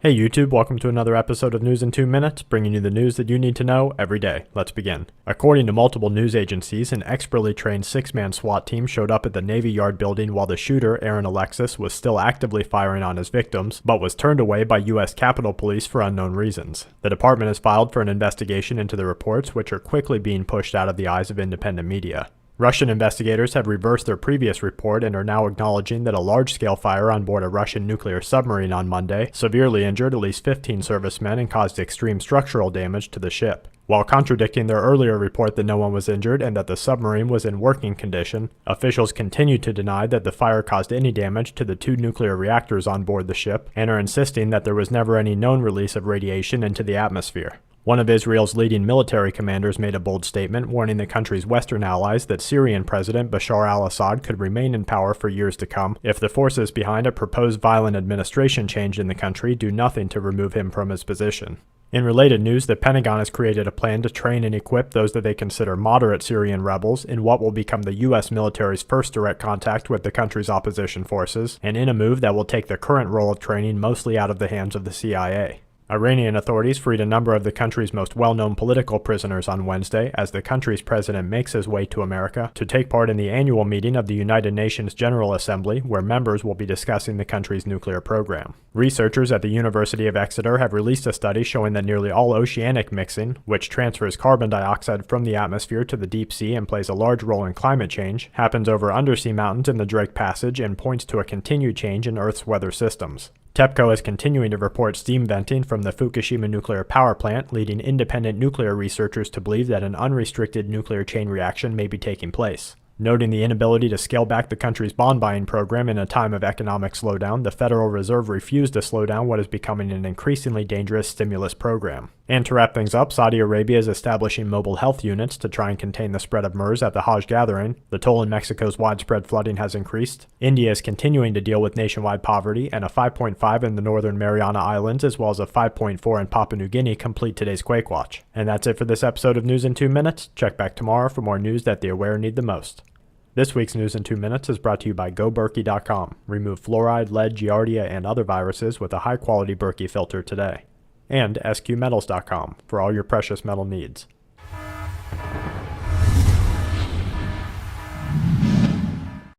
Hey YouTube, welcome to another episode of News in 2 Minutes, bringing you the news that you need to know every day. Let's begin. According to multiple news agencies, an expertly trained 6-man SWAT team showed up at the Navy Yard building while the shooter, Aaron Alexis, was still actively firing on his victims, but was turned away by U.S. Capitol Police for unknown reasons. The department has filed for an investigation into the reports, which are quickly being pushed out of the eyes of independent media. Russian investigators have reversed their previous report and are now acknowledging that a large-scale fire on board a Russian nuclear submarine on Monday severely injured at least 15 servicemen and caused extreme structural damage to the ship. While contradicting their earlier report that no one was injured and that the submarine was in working condition, officials continue to deny that the fire caused any damage to the 2 nuclear reactors on board the ship and are insisting that there was never any known release of radiation into the atmosphere. One of Israel's leading military commanders made a bold statement warning the country's Western allies that Syrian President Bashar al-Assad could remain in power for years to come if the forces behind a proposed violent administration change in the country do nothing to remove him from his position. In related news, the Pentagon has created a plan to train and equip those that they consider moderate Syrian rebels in what will become the U.S. military's first direct contact with the country's opposition forces, and in a move that will take the current role of training mostly out of the hands of the CIA. Iranian authorities freed a number of the country's most well-known political prisoners on Wednesday as the country's president makes his way to America to take part in the annual meeting of the United Nations General Assembly, where members will be discussing the country's nuclear program. Researchers at the University of Exeter have released a study showing that nearly all oceanic mixing, which transfers carbon dioxide from the atmosphere to the deep sea and plays a large role in climate change, happens over undersea mountains in the Drake Passage and points to a continued change in Earth's weather systems. TEPCO is continuing to report steam venting from the Fukushima nuclear power plant, leading independent nuclear researchers to believe that an unrestricted nuclear chain reaction may be taking place. Noting the inability to scale back the country's bond buying program in a time of economic slowdown, the Federal Reserve refused to slow down what is becoming an increasingly dangerous stimulus program. And to wrap things up, Saudi Arabia is establishing mobile health units to try and contain the spread of MERS at the Hajj gathering. The toll in Mexico's widespread flooding has increased. India is continuing to deal with nationwide poverty, and a 5.5 in the Northern Mariana Islands as well as a 5.4 in Papua New Guinea complete today's Quake Watch. And that's it for this episode of News in 2 Minutes. Check back tomorrow for more news that the aware need the most. This week's News in 2 Minutes is brought to you by GoBerkey.com. Remove fluoride, lead, giardia, and other viruses with a high-quality Berkey filter today. And SQMetals.com for all your precious metal needs.